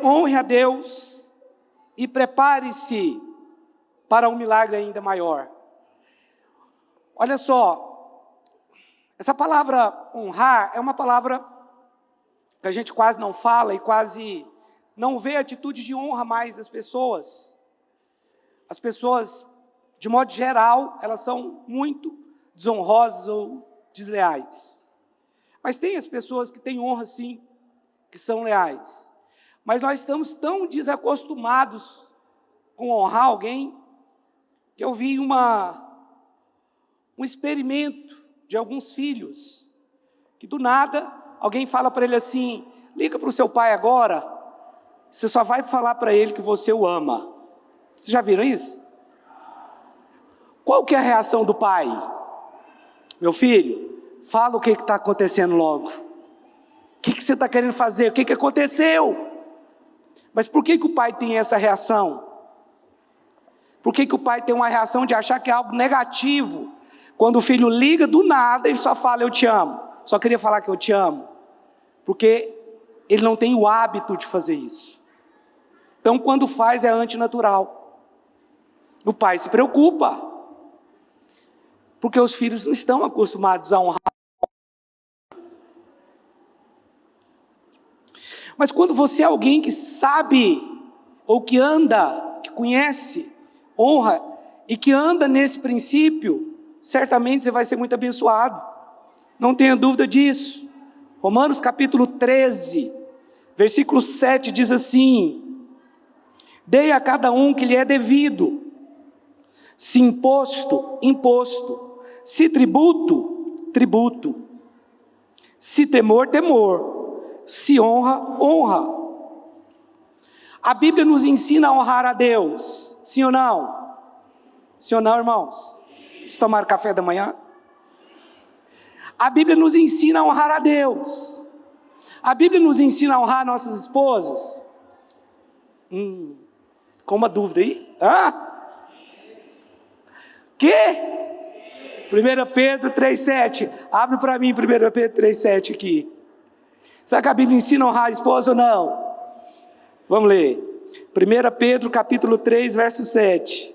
Honre a Deus e prepare-se para um milagre ainda maior. Olha só, essa palavra honrar é uma palavra que a gente quase não fala e quase não vê atitude de honra mais das pessoas. As pessoas, de modo geral, elas são muito desonrosas ou desleais. Mas tem as pessoas que têm honra sim, que são leais. Mas nós estamos tão desacostumados com honrar alguém, que eu vi um experimento de alguns filhos, que do nada alguém fala para ele assim: liga para o seu pai agora, você só vai falar para ele que você o ama. Vocês já viram isso? Qual que é a reação do pai? Meu filho, fala o que está acontecendo logo. O que você está querendo fazer? O que aconteceu? Mas por que o pai tem essa reação? Por que o pai tem uma reação de achar que é algo negativo? Quando o filho liga do nada, ele só fala: eu te amo. Só queria falar que eu te amo. Porque ele não tem o hábito de fazer isso. Então, quando faz, é antinatural. O pai se preocupa, porque os filhos não estão acostumados a honrar. Mas quando você é alguém que sabe, ou que anda, que conhece, honra, e que anda nesse princípio, certamente você vai ser muito abençoado. Não tenha dúvida disso. Romanos capítulo 13, versículo 7 diz assim: dei a cada um que lhe é devido, se imposto, imposto, se tributo, tributo, se temor, temor, se honra, honra. A Bíblia nos ensina a honrar a Deus, sim ou não? Sim ou não, irmãos? Vocês tomaram café da manhã? A Bíblia nos ensina a honrar a Deus. A Bíblia nos ensina a honrar nossas esposas. Com uma dúvida aí? Que? 1 Pedro 3,7. Abre para mim 1 Pedro 3,7 aqui. Será que a Bíblia ensina a honrar a esposa ou não? Vamos ler. 1 Pedro capítulo 3, verso 7.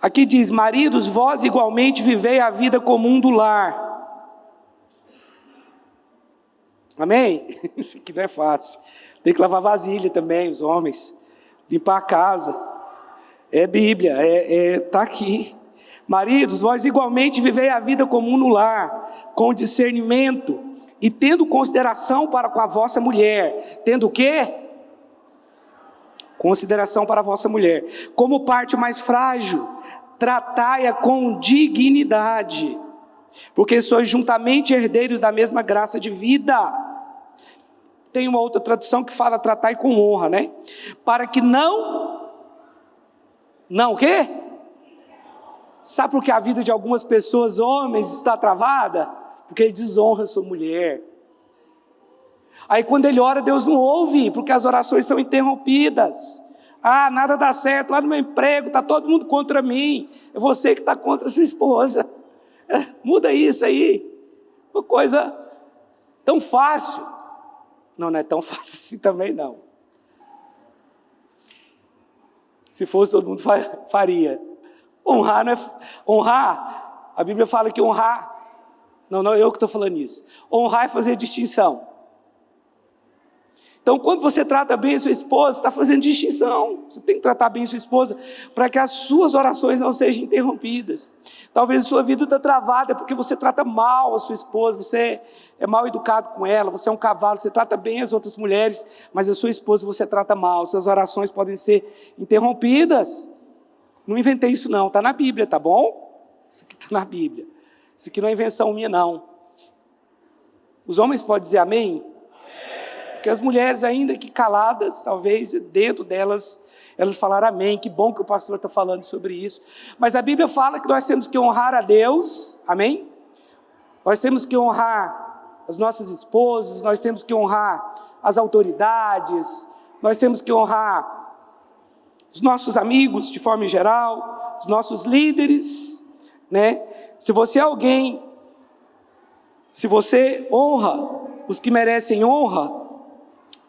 Aqui diz: maridos, vós igualmente vivei a vida comum do lar. Amém? Isso aqui não é fácil. Tem que lavar vasilha também, os homens. Limpar a casa. É Bíblia, está aqui. Maridos, vós igualmente vivei a vida comum no lar, com discernimento, e tendo consideração para com a vossa mulher. Tendo o quê? Consideração para a vossa mulher. Como parte mais frágil, tratai-a com dignidade, porque sois juntamente herdeiros da mesma graça de vida. Tem uma outra tradução que fala tratai com honra, né? Para que não o quê? Sabe por que a vida de algumas pessoas, homens, está travada? Porque ele desonra sua mulher. Aí quando ele ora, Deus não ouve, porque as orações são interrompidas. Nada dá certo, lá no meu emprego está todo mundo contra mim. É você que está contra a sua esposa. Muda isso aí. Uma coisa tão fácil. Não é tão fácil assim também não. Se fosse, todo mundo faria. Honrar não é... Honrar, a Bíblia fala que honrar... Não, eu que estou falando isso. Honrar é fazer distinção. Então, quando você trata bem a sua esposa, você está fazendo distinção. Você tem que tratar bem a sua esposa para que as suas orações não sejam interrompidas. Talvez a sua vida está travada porque você trata mal a sua esposa, você é mal educado com ela, você é um cavalo, você trata bem as outras mulheres, mas a sua esposa você trata mal, suas orações podem ser interrompidas. Não inventei isso não, está na Bíblia, tá bom? Isso aqui está na Bíblia. Isso aqui não é invenção minha não. Os homens podem dizer amém? Porque as mulheres, ainda que caladas, talvez dentro delas, elas falaram amém. Que bom que o pastor está falando sobre isso. Mas a Bíblia fala que nós temos que honrar a Deus, amém? Nós temos que honrar as nossas esposas, nós temos que honrar as autoridades, nós temos que honrar os nossos amigos de forma geral, os nossos líderes, né? Se você é alguém, se você honra os que merecem honra,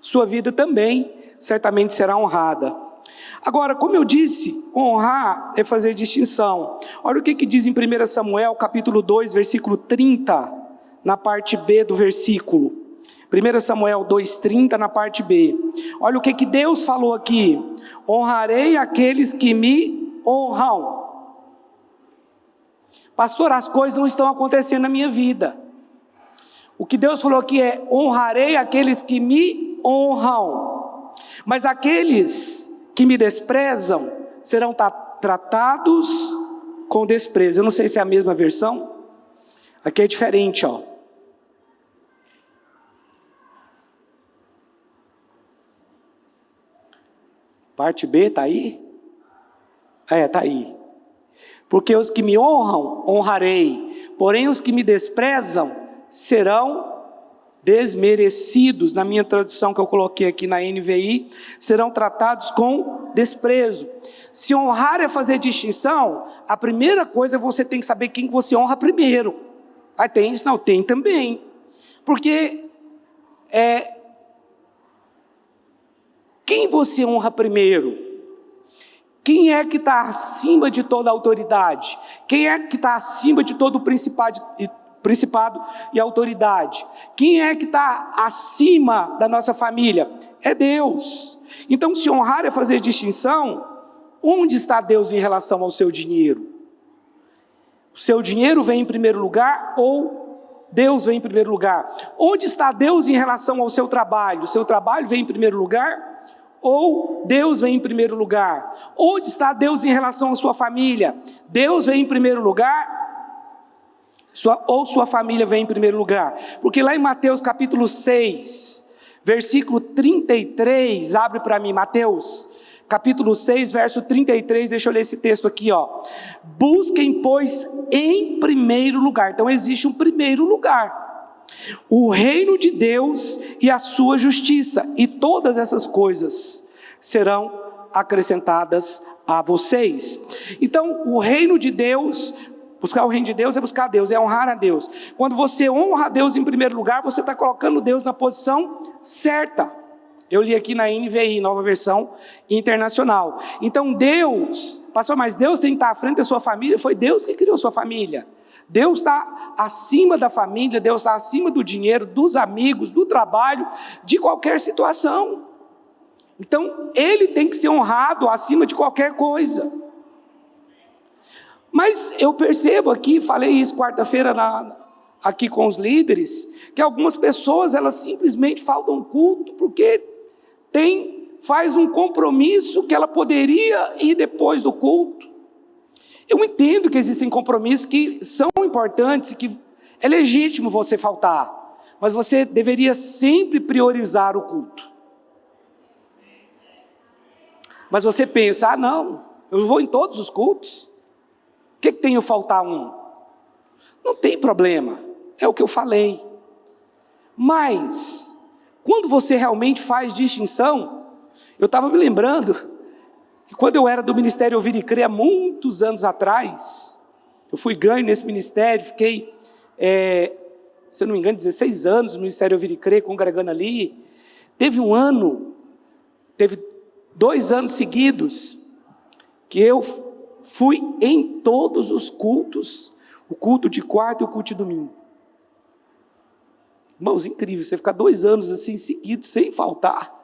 sua vida também certamente será honrada. Agora, como eu disse, honrar é fazer distinção. Olha o que diz em 1 Samuel, capítulo 2, versículo 30, na parte B do versículo. 1 Samuel 2,30, na parte B. Olha o que Deus falou aqui. Honrarei aqueles que me honram. Pastor, as coisas não estão acontecendo na minha vida. O que Deus falou aqui é: honrarei aqueles que me honram. Mas aqueles que me desprezam serão tratados com desprezo. Eu não sei se é a mesma versão. Aqui é diferente, ó. Parte B está aí? Está aí. Porque os que me honram, honrarei. Porém, os que me desprezam serão desmerecidos. Na minha tradução que eu coloquei aqui na NVI, serão tratados com desprezo. Se honrar é fazer distinção, a primeira coisa você tem que saber quem você honra primeiro. Ah, tem isso? Não, tem também. Porque quem você honra primeiro? Quem é que está acima de toda autoridade? Quem é que está acima de todo principado e autoridade? Quem é que está acima da nossa família? É Deus. Então, se honrar é fazer distinção, onde está Deus em relação ao seu dinheiro? O seu dinheiro vem em primeiro lugar ou Deus vem em primeiro lugar? Onde está Deus em relação ao seu trabalho? O seu trabalho vem em primeiro lugar ou Deus vem em primeiro lugar? Onde está Deus em relação à sua família? Deus vem em primeiro lugar ou sua família vem em primeiro lugar? Porque lá em Mateus capítulo 6, versículo 33, abre para mim, Mateus capítulo 6, verso 33, deixa eu ler esse texto aqui, ó. Busquem, pois, em primeiro lugar. Então existe um primeiro lugar. O reino de Deus e a sua justiça, e todas essas coisas serão acrescentadas a vocês. Então, o reino de Deus, buscar o reino de Deus é buscar Deus, é honrar a Deus. Quando você honra a Deus em primeiro lugar, você está colocando Deus na posição certa. Eu li aqui na NVI, nova versão internacional. Então Deus, pastor, mas Deus tem que estar à frente da sua família? Foi Deus que criou sua família. Deus está acima da família, Deus está acima do dinheiro, dos amigos, do trabalho, de qualquer situação. Então, Ele tem que ser honrado acima de qualquer coisa. Mas eu percebo aqui, falei isso quarta-feira aqui com os líderes, que algumas pessoas, elas simplesmente faltam culto porque faz um compromisso que ela poderia ir depois do culto. Eu entendo que existem compromissos que são importantes e que é legítimo você faltar, mas você deveria sempre priorizar o culto. Mas você pensa, não, eu vou em todos os cultos, o que tem eu faltar um? Não tem problema, é o que eu falei. Mas, quando você realmente faz distinção, eu estava me lembrando que quando eu era do Ministério Ouvir e Crer, há muitos anos atrás, eu fui ganho nesse ministério, fiquei, se eu não me engano, 16 anos no Ministério Ouvir e Crer, congregando ali. Teve 2 anos seguidos, que eu fui em todos os cultos, o culto de quarta e o culto de domingo. Irmãos, incrível, você ficar 2 anos assim seguidos, sem faltar.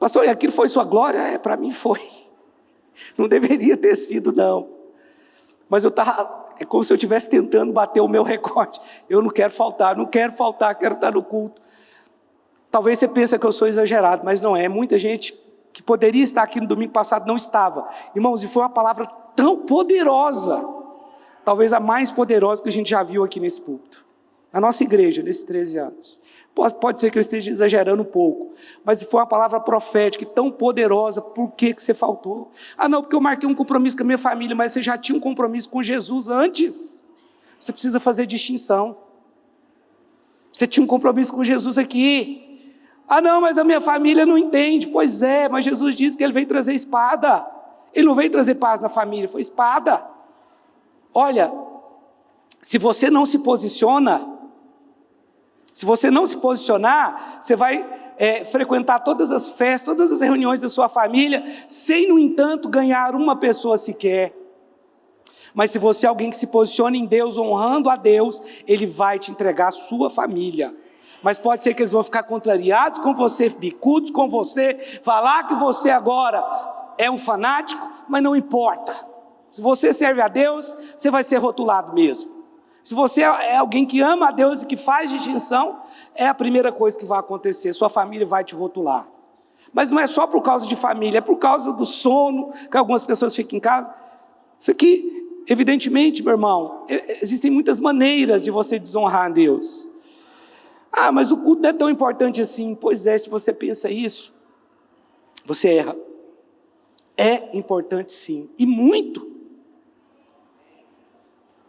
Pastor, e aquilo foi sua glória? Para mim foi. Não deveria ter sido, não. Mas é como se eu estivesse tentando bater o meu recorde. Eu não quero faltar, quero estar no culto. Talvez você pense que eu sou exagerado, mas não é. Muita gente que poderia estar aqui no domingo passado não estava. Irmãos, e foi uma palavra tão poderosa, talvez a mais poderosa que a gente já viu aqui nesse púlpito. Na nossa igreja, nesses 13 anos. Pode ser que eu esteja exagerando um pouco, mas foi uma palavra profética tão poderosa. Por que você faltou? Ah, não, porque eu marquei um compromisso com a minha família, mas você já tinha um compromisso com Jesus antes. Você precisa fazer distinção. Você tinha um compromisso com Jesus aqui. Ah, não, mas a minha família não entende. Pois é, mas Jesus disse que Ele veio trazer espada. Ele não veio trazer paz na família, foi espada. Olha, se você não se posiciona, Se você não se posicionar, você vai frequentar todas as festas, todas as reuniões da sua família, sem, no entanto, ganhar uma pessoa sequer. Mas se você é alguém que se posiciona em Deus, honrando a Deus, Ele vai te entregar a sua família. Mas pode ser que eles vão ficar contrariados com você, bicudos com você, falar que você agora é um fanático, mas não importa. Se você serve a Deus, você vai ser rotulado mesmo. Se você é alguém que ama a Deus e que faz distinção, é a primeira coisa que vai acontecer, sua família vai te rotular. Mas não é só por causa de família, é por causa do sono, que algumas pessoas ficam em casa. Isso aqui, evidentemente, meu irmão, existem muitas maneiras de você desonrar a Deus. Ah, mas o culto não é tão importante assim. Pois é, se você pensa isso, você erra. É importante sim, e muito.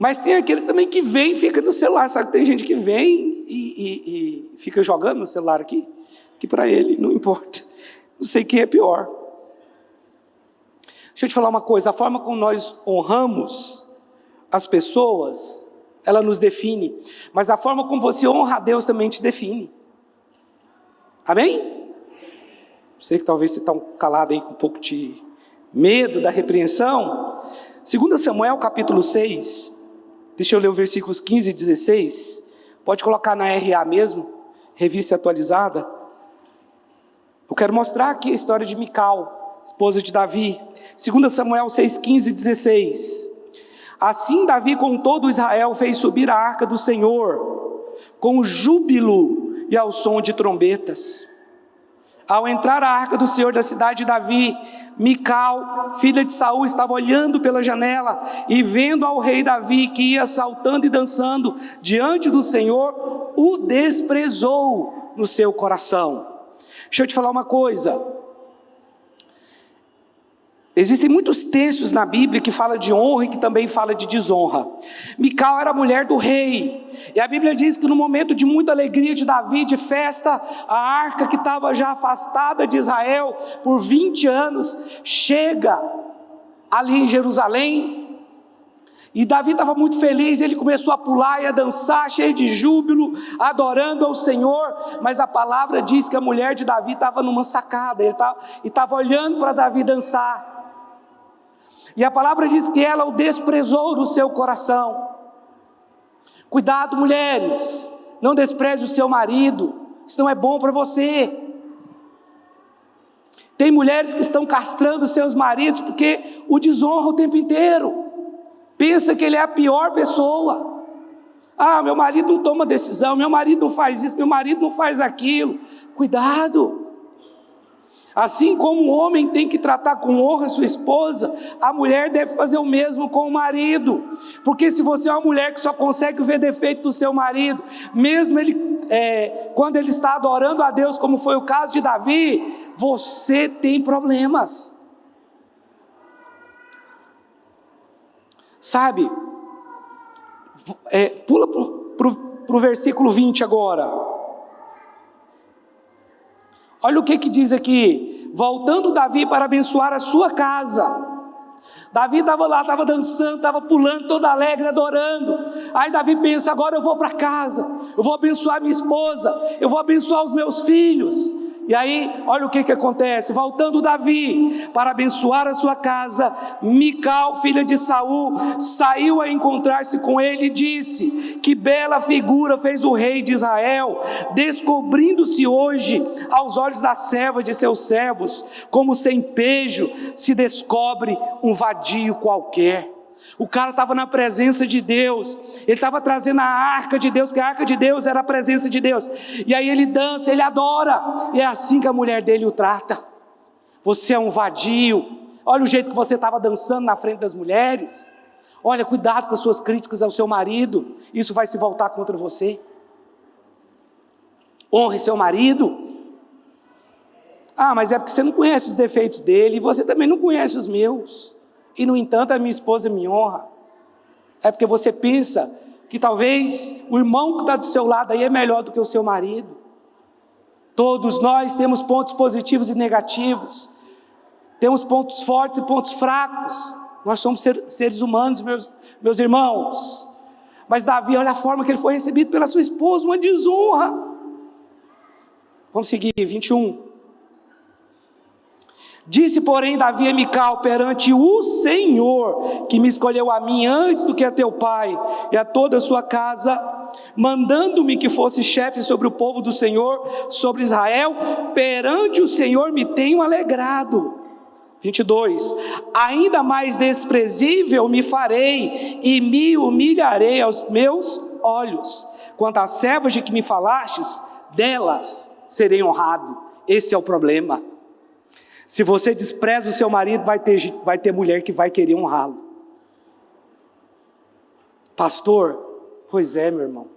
Mas tem aqueles também que vêm e ficam no celular. Sabe que tem gente que vem e fica jogando no celular aqui? Que para ele não importa. Não sei quem é pior. Deixa eu te falar uma coisa. A forma como nós honramos as pessoas, ela nos define. Mas a forma como você honra a Deus também te define. Amém? Sei que talvez você está calado aí com um pouco de medo da repreensão. 2 Samuel capítulo 6. Deixa eu ler os versículos 15 e 16. Pode colocar na RA mesmo, revista atualizada. Eu quero mostrar aqui a história de Mical, esposa de Davi. 2 Samuel 6, 15 e 16. Assim Davi com todo Israel fez subir a arca do Senhor, com júbilo e ao som de trombetas. Ao entrar a arca do Senhor da cidade de Davi, Mical, filha de Saul, estava olhando pela janela e vendo ao rei Davi que ia saltando e dançando diante do Senhor, o desprezou no seu coração. Deixa eu te falar uma coisa. Existem muitos textos na Bíblia que falam de honra e que também falam de desonra. Mical era mulher do rei. E a Bíblia diz que no momento de muita alegria de Davi, de festa, a arca que estava já afastada de Israel por 20 anos, chega ali em Jerusalém. E Davi estava muito feliz, ele começou a pular e a dançar, cheio de júbilo, adorando ao Senhor. Mas a palavra diz que a mulher de Davi estava numa sacada, e estava olhando para Davi dançar. E a palavra diz que ela o desprezou no seu coração. Cuidado, mulheres, não despreze o seu marido, isso não é bom para você. Tem mulheres que estão castrando seus maridos porque o desonram o tempo inteiro. Pensa que ele é a pior pessoa. Ah, meu marido não toma decisão, meu marido não faz isso, meu marido não faz aquilo. Cuidado. Assim como o homem tem que tratar com honra a sua esposa, a mulher deve fazer o mesmo com o marido. Porque se você é uma mulher que só consegue ver defeito do seu marido, mesmo ele, quando ele está adorando a Deus, como foi o caso de Davi, você tem problemas. Sabe? Pula para o versículo 20 agora. Olha o que diz aqui. Voltando Davi para abençoar a sua casa. Davi estava lá, estava dançando, estava pulando, todo alegre, adorando. Aí Davi pensa, agora eu vou para casa, eu vou abençoar minha esposa, eu vou abençoar os meus filhos. E aí, olha o que acontece. Voltando Davi para abençoar a sua casa, Mical, filha de Saul, saiu a encontrar-se com ele e disse: que bela figura fez o rei de Israel, descobrindo-se hoje aos olhos da serva de seus servos, como sem pejo se descobre um vadio qualquer. O cara estava na presença de Deus, ele estava trazendo a arca de Deus, porque a arca de Deus era a presença de Deus, e aí ele dança, ele adora, e é assim que a mulher dele o trata. Você é um vadio, olha o jeito que você estava dançando na frente das mulheres, olha, cuidado com as suas críticas ao seu marido, isso vai se voltar contra você. Honre seu marido. Ah, mas é porque você não conhece os defeitos dele, e você também não conhece os meus. E no entanto a minha esposa me honra. É porque você pensa que talvez o irmão que está do seu lado aí é melhor do que o seu marido. Todos nós temos pontos positivos e negativos. Temos pontos fortes e pontos fracos. Nós somos seres humanos, meus irmãos. Mas Davi, olha a forma que ele foi recebido pela sua esposa, uma desonra. Vamos seguir, 21. Disse, porém, Davi a Mical perante o Senhor, que me escolheu a mim antes do que a teu pai e a toda a sua casa, mandando-me que fosse chefe sobre o povo do Senhor, sobre Israel, perante o Senhor me tenho alegrado. 22. Ainda mais desprezível me farei e me humilharei aos meus olhos. Quanto às servas de que me falastes, delas serei honrado. Esse é o problema. Se você despreza o seu marido, vai ter mulher que vai querer honrá-lo. Pastor, pois é, meu irmão.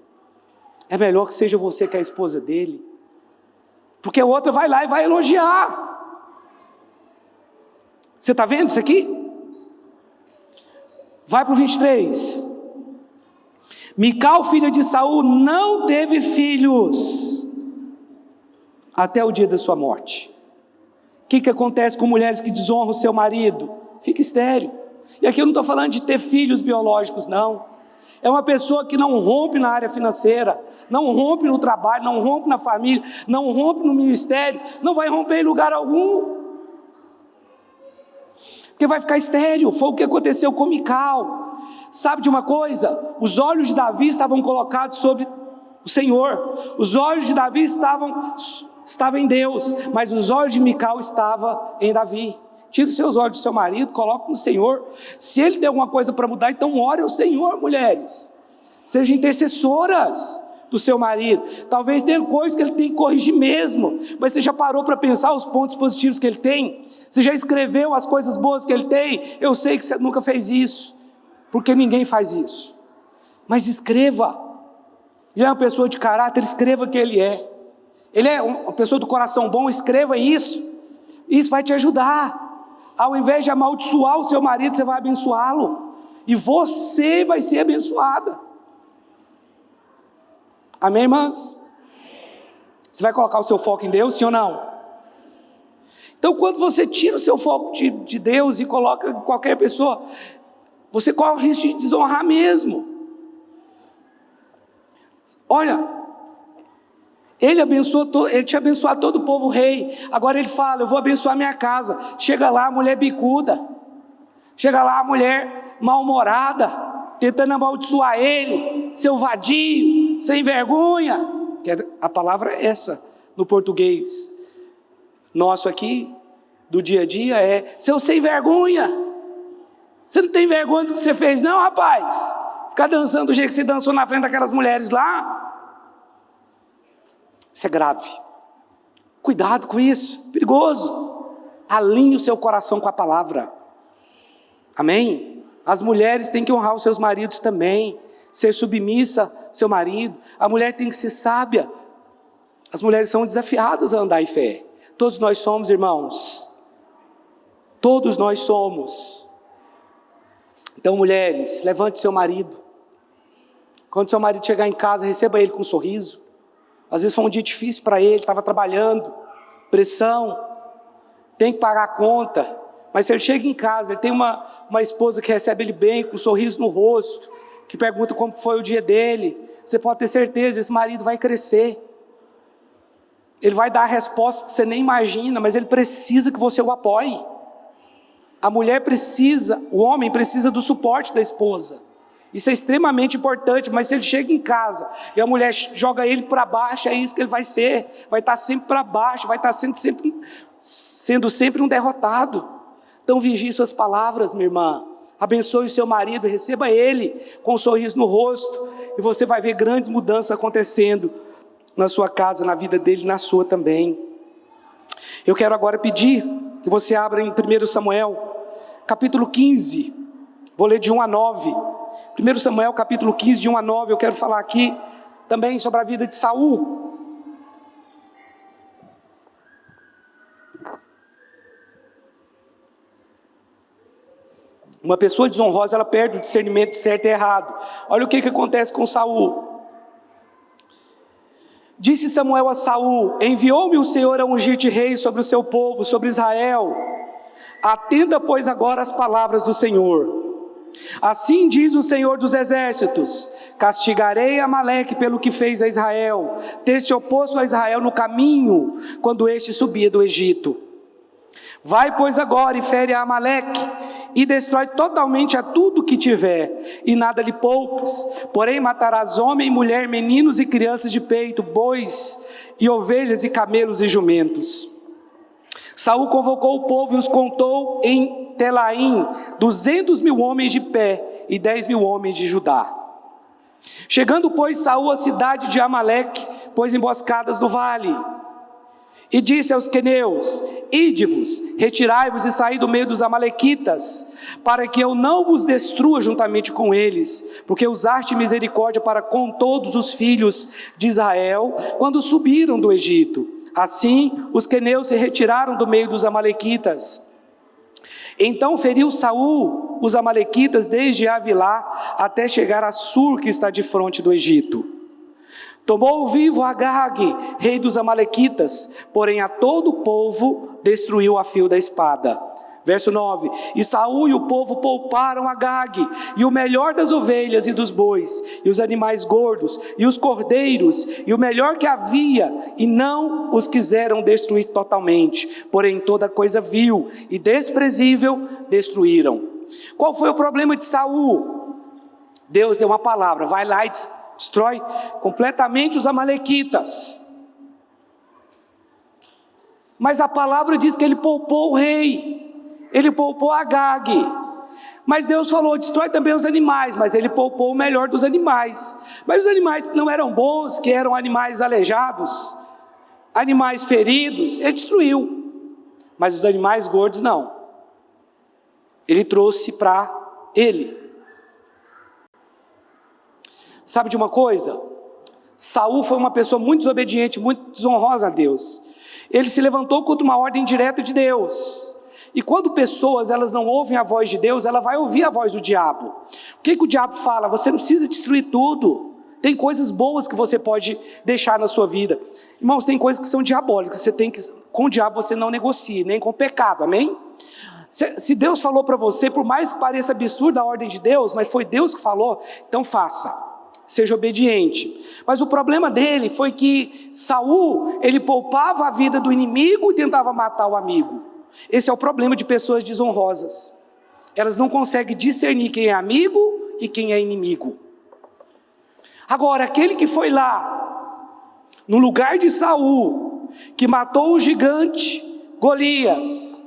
É melhor que seja você que é a esposa dele. Porque a outra vai lá e vai elogiar. Você está vendo isso aqui? Vai para o 23. Mical, filha de Saul, não teve filhos até o dia da sua morte. O que acontece com mulheres que desonram o seu marido? Fica estéril. E aqui eu não estou falando de ter filhos biológicos, não. É uma pessoa que não rompe na área financeira, não rompe no trabalho, não rompe na família, não rompe no ministério, não vai romper em lugar algum. Porque vai ficar estéril. Foi o que aconteceu com Mical. Sabe de uma coisa? Os olhos de Davi estavam colocados sobre o Senhor. Os olhos de Davi estavam em Deus, mas os olhos de Mical estavam em Davi. Tira os seus olhos do seu marido, coloca no Senhor. Se ele tem alguma coisa para mudar, então ore ao Senhor, mulheres. Sejam intercessoras do seu marido. Talvez tenha coisas que ele tem que corrigir mesmo, mas você já parou para pensar os pontos positivos que ele tem? Você já escreveu as coisas boas que ele tem? Eu sei que você nunca fez isso, porque ninguém faz isso. Mas escreva. Ele é uma pessoa de caráter, escreva que ele é. Ele é uma pessoa do coração bom, escreva isso. Isso vai te ajudar. Ao invés de amaldiçoar o seu marido, você vai abençoá-lo. E você vai ser abençoada. Amém, irmãs? Você vai colocar o seu foco em Deus, sim ou não? Então, quando você tira o seu foco de Deus e coloca em qualquer pessoa, você corre o risco de desonrar mesmo. Olha, ele tinha abençoado todo o povo rei. Agora ele fala, eu vou abençoar minha casa. Chega lá a mulher bicuda. Chega lá a mulher mal-humorada, tentando amaldiçoar ele, seu vadio, sem vergonha. A palavra é essa no português nosso aqui, do dia a dia, é seu sem vergonha. Você não tem vergonha do que você fez não, rapaz? Ficar dançando do jeito que você dançou na frente daquelas mulheres lá. Isso é grave. Cuidado com isso, perigoso. Alinhe o seu coração com a palavra. Amém? As mulheres têm que honrar os seus maridos também, ser submissa ao seu marido. A mulher tem que ser sábia. As mulheres são desafiadas a andar em fé. Todos nós somos, irmãos. Todos nós somos. Então, mulheres, levante seu marido. Quando seu marido chegar em casa, receba ele com um sorriso. Às vezes foi um dia difícil para ele, estava trabalhando, pressão, tem que pagar a conta. Mas se ele chega em casa, ele tem uma esposa que recebe ele bem, com um sorriso no rosto, que pergunta como foi o dia dele, você pode ter certeza, esse marido vai crescer. Ele vai dar a resposta que você nem imagina, mas ele precisa que você o apoie. A mulher precisa, o homem precisa do suporte da esposa. Isso é extremamente importante, mas se ele chega em casa e a mulher joga ele para baixo, é isso que ele vai ser. Vai estar sempre para baixo, vai estar sendo sempre um derrotado. Então vigie suas palavras, minha irmã. Abençoe o seu marido, receba ele com um sorriso no rosto. E você vai ver grandes mudanças acontecendo na sua casa, na vida dele, na sua também. Eu quero agora pedir que você abra em 1 Samuel, capítulo 15. Vou ler de 1 a 9. 1 Samuel capítulo 15, de 1 a 9, eu quero falar aqui também sobre a vida de Saul. Uma pessoa desonrosa, ela perde o discernimento de certo e errado. Olha o que acontece com Saul. Disse Samuel a Saul, enviou-me o Senhor a ungir-te rei sobre o seu povo, sobre Israel. Atenda, pois, agora as palavras do Senhor. Assim diz o Senhor dos Exércitos: castigarei Amaleque pelo que fez a Israel, ter se oposto a Israel no caminho, quando este subia do Egito. Vai, pois, agora e fere a Amaleque, e destrói totalmente a tudo que tiver, e nada lhe poupes. Porém matarás homem, mulher, meninos e crianças de peito, bois e ovelhas e camelos e jumentos. Saul convocou o povo e os contou em Telaim, 200.000 homens de pé e 10.000 homens de Judá. Chegando, pois, Saul à cidade de Amaleque, pôs emboscadas no vale, e disse aos queneus: ide-vos, retirai-vos e saí do meio dos amalequitas, para que eu não vos destrua juntamente com eles, porque usaste misericórdia para com todos os filhos de Israel, quando subiram do Egito. Assim, os queneus se retiraram do meio dos amalequitas. Então feriu Saul os amalequitas desde Avilá até chegar a Sur, que está de fronte do Egito. Tomou vivo Agag, rei dos amalequitas, porém a todo o povo destruiu a fio da espada. Verso 9: e Saul e o povo pouparam Agag, e o melhor das ovelhas e dos bois, e os animais gordos, e os cordeiros, e o melhor que havia, e não os quiseram destruir totalmente, porém toda coisa vil e desprezível destruíram. Qual foi o problema de Saul? Deus deu uma palavra: vai lá e destrói completamente os amalequitas. Mas a palavra diz que ele poupou o rei, ele poupou Agag. Mas Deus falou: destrói também os animais, mas ele poupou o melhor dos animais. Mas os animais que não eram bons, que eram animais aleijados, animais feridos, ele destruiu. Mas os animais gordos não, ele trouxe para ele. Sabe de uma coisa? Saul foi uma pessoa muito desobediente, muito desonrosa a Deus. Ele se levantou contra uma ordem direta de Deus. E quando pessoas elas não ouvem a voz de Deus, ela vai ouvir a voz do diabo. O que o diabo fala? Você não precisa destruir tudo. Tem coisas boas que você pode deixar na sua vida. Irmãos, tem coisas que são diabólicas. Você tem que, com o diabo você não negocia, nem com o pecado, amém? Se Deus falou para você, por mais que pareça absurda a ordem de Deus, mas foi Deus que falou, então faça. Seja obediente. Mas o problema dele foi que Saul, ele poupava a vida do inimigo e tentava matar o amigo. Esse é o problema de pessoas desonrosas. Elas não conseguem discernir quem é amigo e quem é inimigo. Agora, aquele que foi lá, no lugar de Saul, que matou o gigante Golias,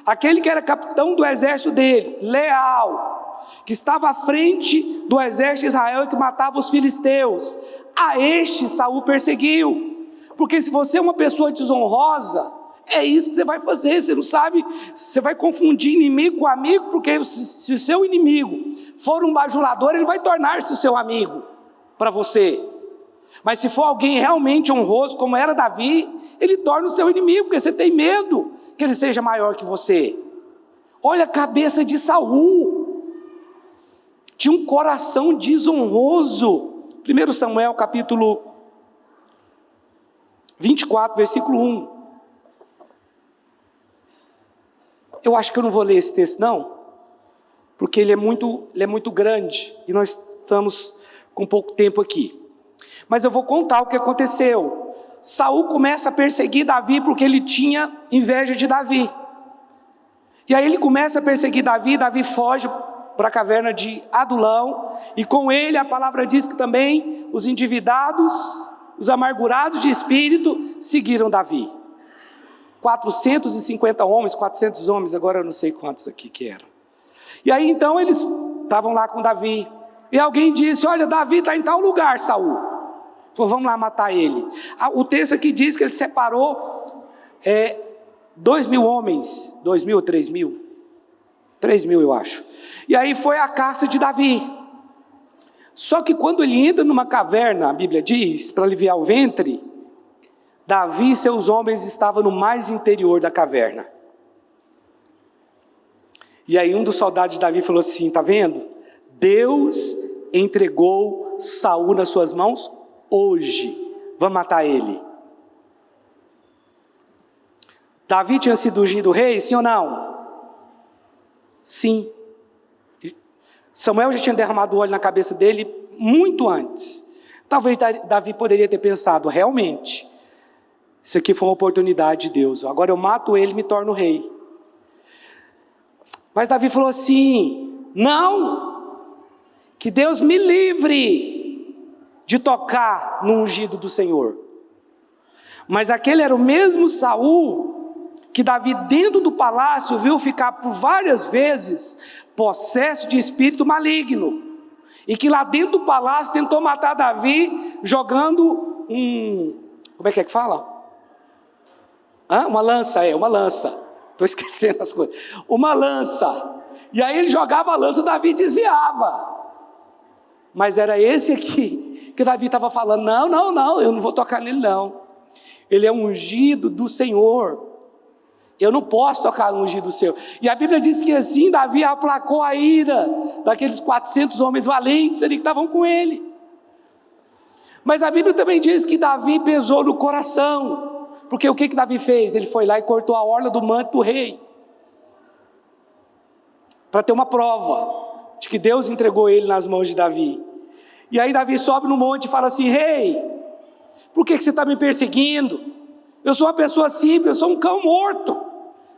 aquele que era capitão do exército dele, leal, que estava à frente do exército de Israel e que matava os filisteus, a este Saul perseguiu. Porque se você é uma pessoa desonrosa, é isso que você vai fazer. Você não sabe, você vai confundir inimigo com amigo, porque se o seu inimigo for um bajulador, ele vai tornar-se o seu amigo para você. Mas se for alguém realmente honroso, como era Davi, ele torna o seu inimigo, porque você tem medo que ele seja maior que você. Olha a cabeça de Saul. Tinha um coração desonroso. 1 Samuel capítulo 24, versículo 1. Eu acho que eu não vou ler esse texto não, porque ele é muito grande, e nós estamos com pouco tempo aqui. Mas eu vou contar o que aconteceu. Saul começa a perseguir Davi, porque ele tinha inveja de Davi. E aí ele começa a perseguir Davi, Davi foge para a caverna de Adulão, e com ele a palavra diz que também os endividados, os amargurados de espírito, seguiram Davi. 450 homens, 400 homens, agora eu não sei quantos aqui que eram. E aí então eles estavam lá com Davi, e alguém disse: olha, Davi está em tal lugar, Saul. Falou: vamos lá matar ele. O texto aqui diz que ele separou 2.000 homens, 2.000 ou 3.000? 3.000 eu acho. E aí foi a caça de Davi. Só que quando ele entra numa caverna, a Bíblia diz, para aliviar o ventre, Davi e seus homens estavam no mais interior da caverna. E aí um dos soldados de Davi falou assim: está vendo? Deus entregou Saul nas suas mãos hoje. Vamos matar ele. Davi tinha sido ungido rei, sim ou não? Sim. Samuel já tinha derramado óleo na cabeça dele muito antes. Talvez Davi poderia ter pensado, realmente, isso aqui foi uma oportunidade de Deus. Agora eu mato ele e me torno rei. Mas Davi falou assim, não, que Deus me livre de tocar no ungido do Senhor. Mas aquele era o mesmo Saul que Davi dentro do palácio viu ficar por várias vezes possesso de espírito maligno. E que lá dentro do palácio tentou matar Davi jogando como é que fala? Uma lança, uma lança. Estou esquecendo as coisas. Uma lança. E aí ele jogava a lança, Davi desviava. Mas era esse aqui que Davi estava falando, não, eu não vou tocar nele não. Ele é ungido do Senhor. Eu não posso tocar no ungido do Senhor. E a Bíblia diz que assim Davi aplacou a ira daqueles 400 homens valentes ali que estavam com ele. Mas a Bíblia também diz que Davi pesou no coração. Porque o que Davi fez? Ele foi lá e cortou a orla do manto do rei. Para ter uma prova de que Deus entregou ele nas mãos de Davi. E aí Davi sobe no monte e fala assim, rei, por que você está me perseguindo? Eu sou uma pessoa simples, eu sou um cão morto.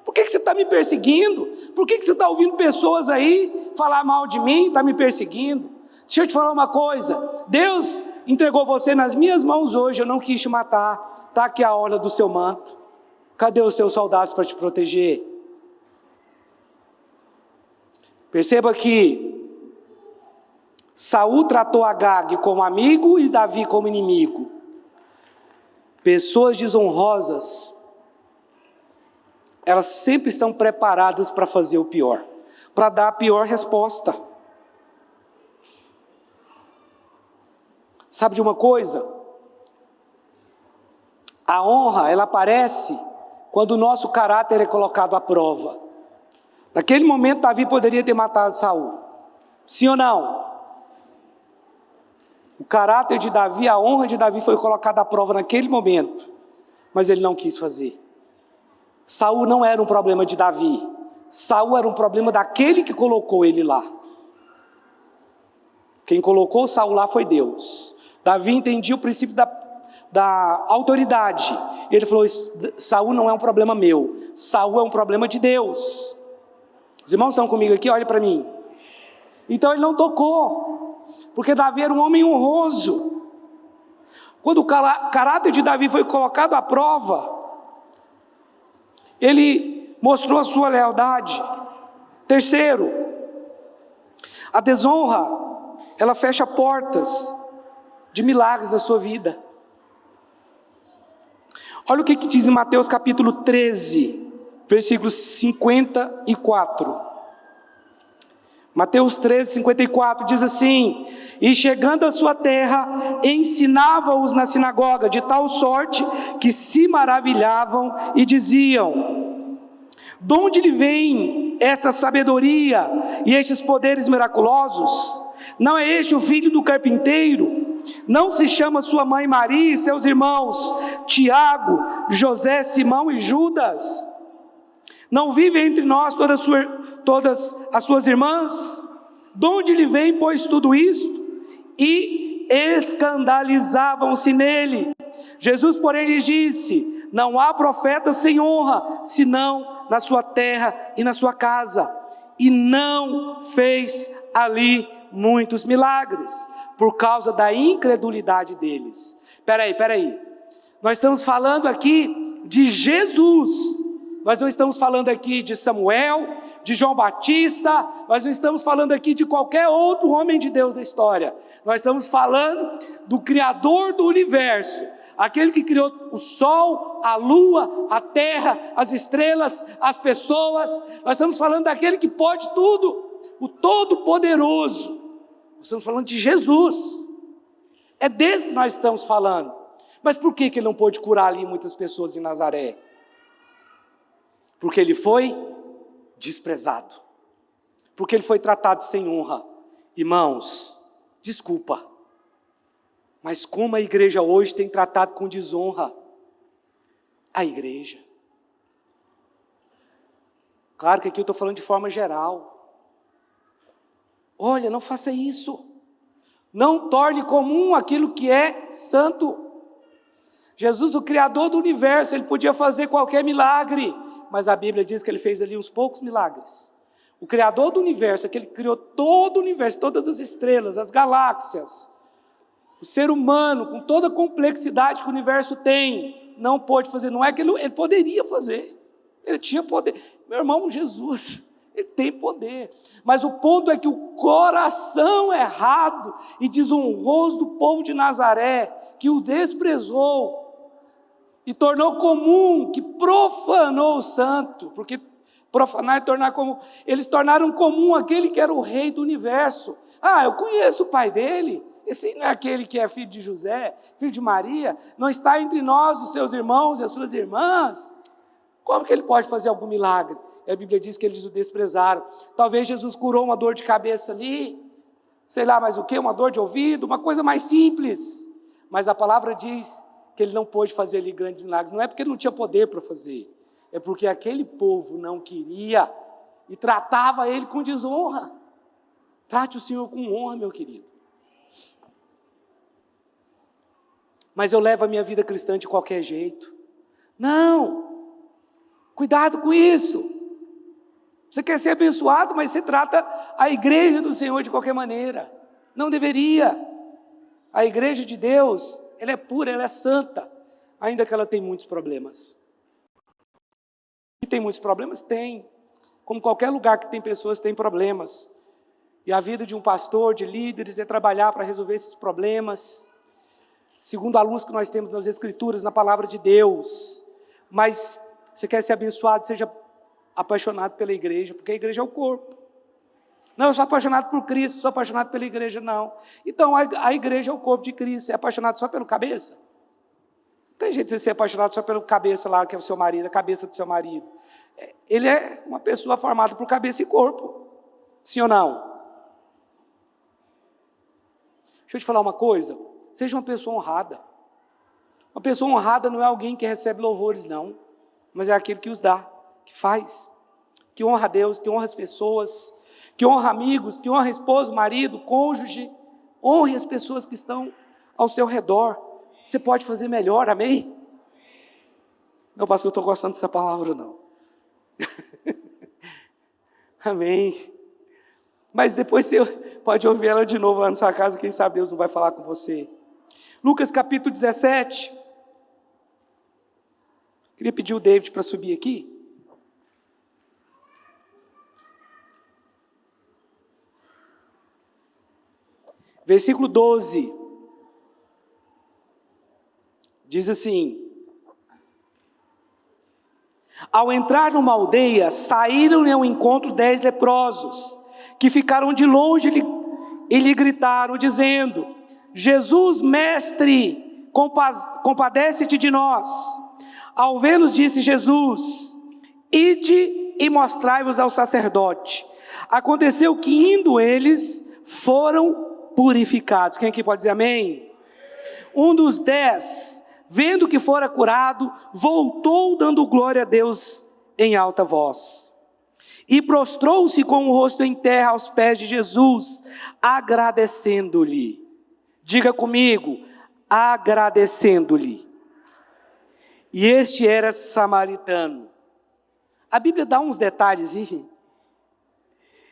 Por que você está me perseguindo? Por que você está ouvindo pessoas aí falar mal de mim, está me perseguindo? Deixa eu te falar uma coisa, Deus entregou você nas minhas mãos hoje, eu não quis te matar, está aqui a orla do seu manto, cadê os seus soldados para te proteger? Perceba que Saul tratou Agag como amigo e Davi como inimigo. Pessoas desonrosas, elas sempre estão preparadas para fazer o pior, para dar a pior resposta. Sabe de uma coisa? A honra, ela aparece quando o nosso caráter é colocado à prova. Naquele momento, Davi poderia ter matado Saul. Sim ou não? O caráter de Davi, a honra de Davi foi colocada à prova naquele momento. Mas ele não quis fazer. Saul não era um problema de Davi. Saul era um problema daquele que colocou ele lá. Quem colocou Saul lá foi Deus. Davi entendia o princípio da autoridade. Ele falou, Saul não é um problema meu. Saul é um problema de Deus. Os irmãos estão comigo aqui? Olha para mim. Então ele não tocou, porque Davi era um homem honroso. Quando o caráter de Davi foi colocado à prova, ele mostrou a sua lealdade. Terceiro, a desonra, ela fecha portas de milagres na sua vida. Olha o que diz em Mateus capítulo 13, versículo 54. Mateus 13, 54 diz assim: e chegando à sua terra, ensinava-os na sinagoga, de tal sorte que se maravilhavam e diziam: de onde lhe vem esta sabedoria e estes poderes miraculosos? Não é este o filho do carpinteiro? Não se chama sua mãe Maria e seus irmãos Tiago, José, Simão e Judas? Não vive entre nós todas as suas irmãs? De onde lhe vem, pois, tudo isto? E escandalizavam-se nele. Jesus, porém, lhes disse: não há profeta sem honra, senão na sua terra e na sua casa. E não fez ali muitos milagres, por causa da incredulidade deles. Peraí. Nós estamos falando aqui de Jesus. Nós não estamos falando aqui de Samuel, de João Batista, nós não estamos falando aqui de qualquer outro homem de Deus da história. Nós estamos falando do Criador do universo, aquele que criou o sol, a lua, a terra, as estrelas, as pessoas. Nós estamos falando daquele que pode tudo, o Todo-Poderoso. Nós estamos falando de Jesus. É desse que nós estamos falando. Mas por que ele não pôde curar ali muitas pessoas em Nazaré? Porque ele foi desprezado, porque ele foi tratado sem honra. Irmãos, desculpa, mas como a igreja hoje tem tratado com desonra a igreja? Claro que aqui eu estou falando de forma geral. Olha, não faça isso. Não torne comum aquilo que é santo. Jesus, o Criador do universo, Ele podia fazer qualquer milagre, mas a Bíblia diz que Ele fez ali uns poucos milagres. O Criador do universo, aquele que criou todo o universo, todas as estrelas, as galáxias, o ser humano, com toda a complexidade que o universo tem, não pôde fazer. Não é que ele poderia fazer, Ele tinha poder. Meu irmão, Jesus, Ele tem poder, mas o ponto é que o coração errado e desonroso do povo de Nazaré, que o desprezou e tornou comum, que profanou o santo, porque profanar é tornar comum, eles tornaram comum aquele que era o rei do universo. Eu conheço o pai dele, esse não é aquele que é filho de José, filho de Maria, não está entre nós os seus irmãos e as suas irmãs? Como que ele pode fazer algum milagre? A Bíblia diz que eles o desprezaram. Talvez Jesus curou uma dor de cabeça ali, sei lá mais o que, uma dor de ouvido, uma coisa mais simples, mas a palavra diz que ele não pôde fazer ali grandes milagres. Não é porque ele não tinha poder para fazer, é porque aquele povo não queria e tratava ele com desonra. Trate o Senhor com honra, meu querido. Mas eu levo a minha vida cristã de qualquer jeito. Não, cuidado com isso. Você quer ser abençoado, mas você trata a igreja do Senhor de qualquer maneira. Não deveria. A igreja de Deus, ela é pura, ela é santa, ainda que ela tenha muitos problemas. E tem muitos problemas? Tem. Como qualquer lugar que tem pessoas, tem problemas. E a vida de um pastor, de líderes, é trabalhar para resolver esses problemas, segundo a luz que nós temos nas Escrituras, na palavra de Deus. Mas você quer ser abençoado, seja apaixonado pela igreja, porque a igreja é o corpo. Não, eu sou apaixonado por Cristo, sou apaixonado pela igreja, não. Então, a igreja é o corpo de Cristo. Você é apaixonado só pelo cabeça? Tem jeito de você ser apaixonado só pelo cabeça lá, que é o seu marido, a cabeça do seu marido. Ele é uma pessoa formada por cabeça e corpo. Sim ou não? Deixa eu te falar uma coisa. Seja uma pessoa honrada. Uma pessoa honrada não é alguém que recebe louvores, não. Mas é aquele que os dá, que faz, que honra a Deus, que honra as pessoas, que honra amigos, que honra esposo, marido, cônjuge. Honre as pessoas que estão ao seu redor. Você pode fazer melhor, amém? Não, pastor, eu estou gostando dessa palavra, não. Amém. Mas depois você pode ouvir ela de novo lá na sua casa, quem sabe Deus não vai falar com você. Lucas capítulo 17. Queria pedir o David para subir aqui. Versículo 12. Diz assim: ao entrar numa aldeia, saíram-lhe ao encontro 10 leprosos, que ficaram de longe e lhe gritaram, dizendo: Jesus, mestre, compadece-te de nós. Ao vê-los, disse Jesus: ide e mostrai-vos ao sacerdote. Aconteceu que, indo eles, foram purificados. Quem aqui pode dizer amém? Um dos 10, vendo que fora curado, voltou dando glória a Deus em alta voz. E prostrou-se com o rosto em terra aos pés de Jesus, agradecendo-lhe. Diga comigo, agradecendo-lhe. E este era samaritano. A Bíblia dá uns detalhes.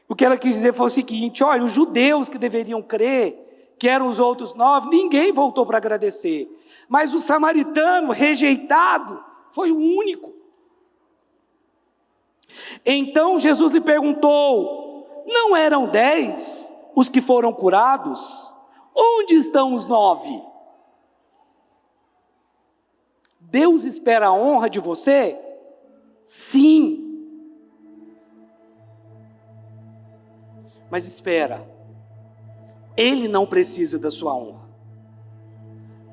O que ela quis dizer foi o seguinte: olha, os judeus que deveriam crer, que eram os outros 9, ninguém voltou para agradecer. Mas o samaritano rejeitado foi o único. Então Jesus lhe perguntou: não eram 10 os que foram curados? Onde estão os 9? Deus espera a honra de você? Sim. Mas espera, Ele não precisa da sua honra.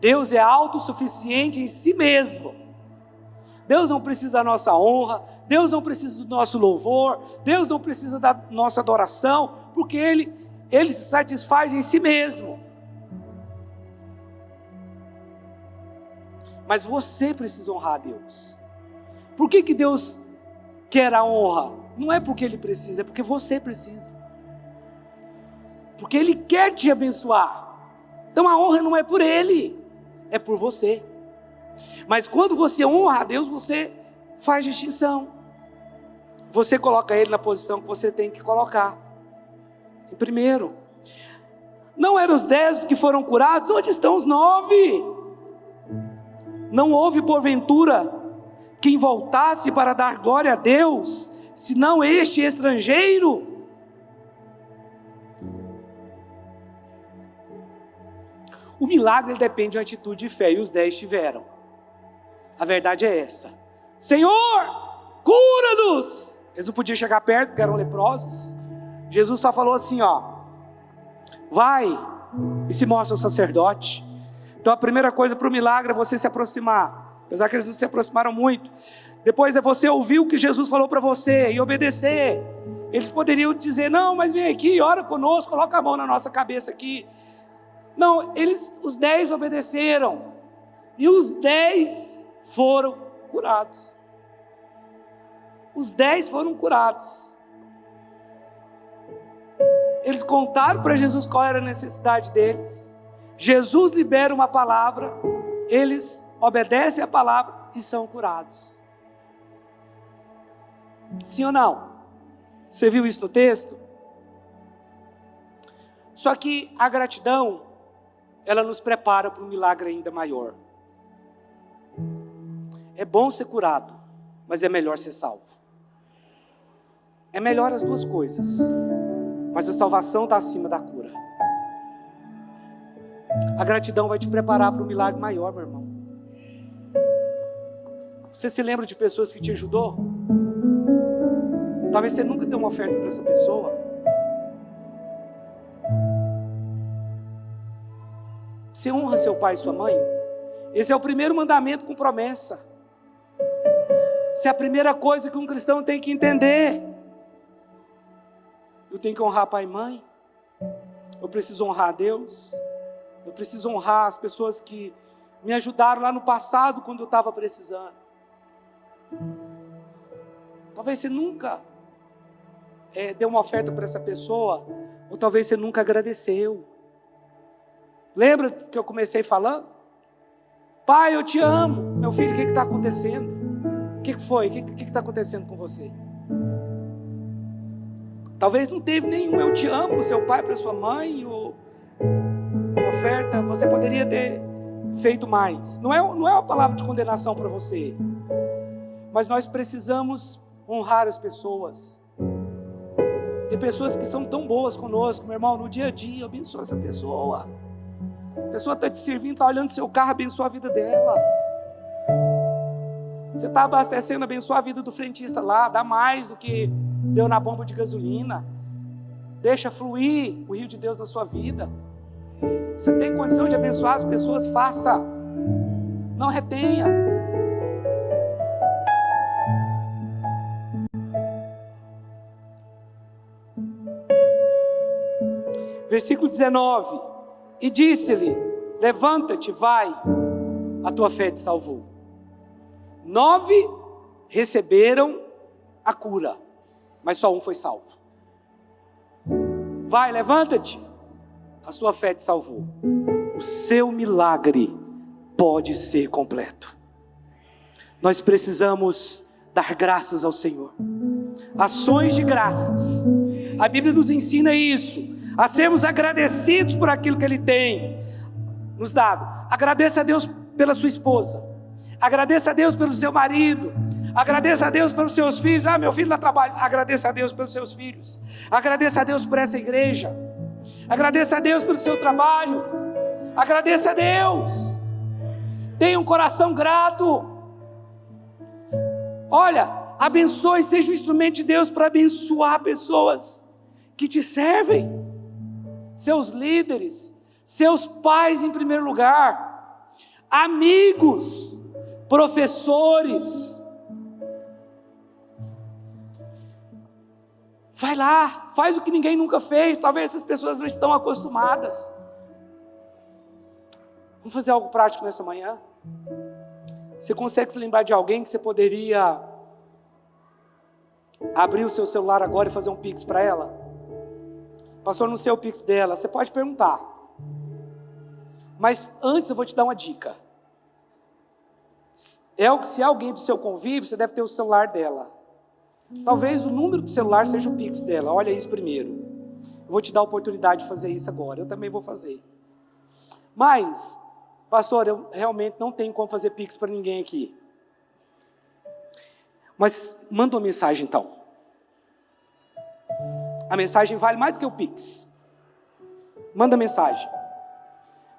Deus é autossuficiente em si mesmo. Deus não precisa da nossa honra, Deus não precisa do nosso louvor, Deus não precisa da nossa adoração, porque Ele se satisfaz em si mesmo. Mas você precisa honrar a Deus. Por que Deus quer a honra? Não é porque Ele precisa, é porque você precisa. porque Ele quer te abençoar. Então a honra não é por Ele, é por você. Mas quando você honra a Deus, você faz distinção. Você coloca Ele na posição que você tem que colocar. Em primeiro, não eram os 10 que foram curados? Onde estão os 9? Não houve porventura quem voltasse para dar glória a Deus, senão este estrangeiro? O milagre ele depende de uma atitude de fé, e os 10 tiveram. A verdade é essa: Senhor, cura-nos! Eles não podiam chegar perto porque eram leprosos. Jesus só falou assim, vai e se mostra o sacerdote. Então a primeira coisa para o milagre é você se aproximar, apesar que eles não se aproximaram muito. Depois é você ouvir o que Jesus falou para você e obedecer. Eles poderiam dizer, não, mas vem aqui, ora conosco, coloca a mão na nossa cabeça aqui. Não, os 10 obedeceram, e os 10 foram curados. Os 10 foram curados. Eles contaram para Jesus qual era a necessidade deles. Jesus libera uma palavra, eles obedecem a palavra e são curados. Sim ou não? Você viu isso no texto? Só que a gratidão, ela nos prepara para um milagre ainda maior. É bom ser curado, mas é melhor ser salvo. É melhor as duas coisas, mas a salvação está acima da cura. A gratidão vai te preparar para um milagre maior, meu irmão. Você se lembra de pessoas que te ajudou? Talvez você nunca deu uma oferta para essa pessoa. Você honra seu pai e sua mãe? Esse é o primeiro mandamento com promessa. Essa é a primeira coisa que um cristão tem que entender. Eu tenho que honrar pai e mãe. Eu preciso honrar a Deus. Eu preciso honrar as pessoas que me ajudaram lá no passado, quando eu estava precisando. Talvez você nunca deu uma oferta para essa pessoa, ou talvez você nunca agradeceu. Lembra que eu comecei falando? Pai, eu te amo. Meu filho, o que está acontecendo? O que foi? O que está acontecendo com você? Talvez não teve nenhum eu te amo para o seu pai, para a sua mãe, ou oferta. Você poderia ter feito mais. Não é uma palavra de condenação para você, mas nós precisamos honrar as pessoas. Tem pessoas que são tão boas conosco, meu irmão, no dia a dia. Abençoa essa pessoa. A pessoa está te servindo, está olhando seu carro, abençoa a vida dela. Você está abastecendo, abençoa a vida do frentista lá, dá mais do que deu na bomba de gasolina. Deixa fluir o rio de Deus na sua vida. Você tem condição de abençoar as pessoas, faça. Não retenha. Versículo 19. E disse-lhe, levanta-te, vai, a tua fé te salvou. 9 receberam a cura, mas só um foi salvo. Vai, levanta-te, a sua fé te salvou. O seu milagre pode ser completo. Nós precisamos dar graças ao Senhor, ações de graças. A Bíblia nos ensina isso, a sermos agradecidos por aquilo que Ele tem nos dado. Agradeça a Deus pela sua esposa, agradeça a Deus pelo seu marido, agradeça a Deus pelos seus filhos. Meu filho dá trabalho. Agradeça a Deus pelos seus filhos. Agradeça a Deus por essa igreja. Agradeça a Deus pelo seu trabalho. Agradeça a Deus. Tenha um coração grato. Olha, abençoe, seja um instrumento de Deus para abençoar pessoas que te servem. Seus líderes, seus pais em primeiro lugar, amigos, professores. Vai lá, faz o que ninguém nunca fez. Talvez essas pessoas não estão acostumadas. Vamos fazer algo prático nessa manhã? Você consegue se lembrar de alguém que você poderia abrir o seu celular agora e fazer um pix para ela? Pastor, não sei o Pix dela. Você pode perguntar. Mas antes eu vou te dar uma dica. Se alguém do seu convívio, você deve ter o celular dela. Talvez o número do celular seja o Pix dela. Olha isso primeiro. Eu vou te dar a oportunidade de fazer isso agora. Eu também vou fazer. Mas, pastor, eu realmente não tenho como fazer Pix para ninguém aqui. Mas manda uma mensagem então. A mensagem vale mais do que o Pix. Manda mensagem.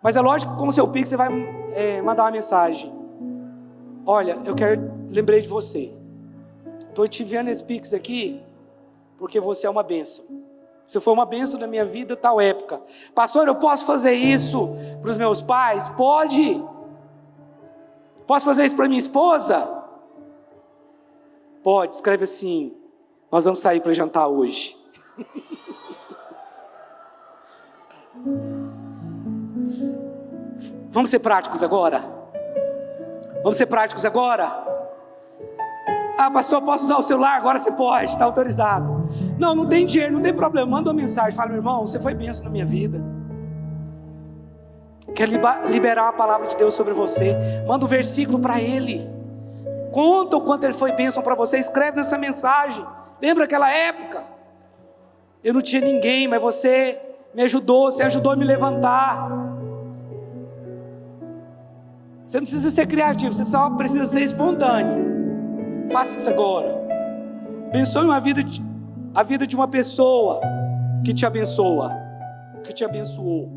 Mas é lógico que com o seu Pix você vai mandar uma mensagem. Olha, lembrei de você. Estou te enviando esse Pix aqui, porque você é uma bênção. Você foi uma bênção na minha vida tal época. Pastor, eu posso fazer isso para os meus pais? Pode. Posso fazer isso para minha esposa? Pode, escreve assim: nós vamos sair para jantar hoje. Vamos ser práticos agora? Vamos ser práticos agora? Ah, pastor, posso usar o celular? Agora você pode, está autorizado. Não tem dinheiro, não tem problema. Manda uma mensagem, fala: meu irmão, você foi bênção na minha vida. Quer liberar a palavra de Deus sobre você? Manda um versículo para ele. Conta o quanto ele foi bênção para você. Escreve nessa mensagem. Lembra aquela época? Eu não tinha ninguém, mas você me ajudou. Você ajudou a me levantar. Você não precisa ser criativo, você só precisa ser espontâneo. Faça isso agora. Abençoe a vida de uma pessoa que te abençoa, que te abençoou.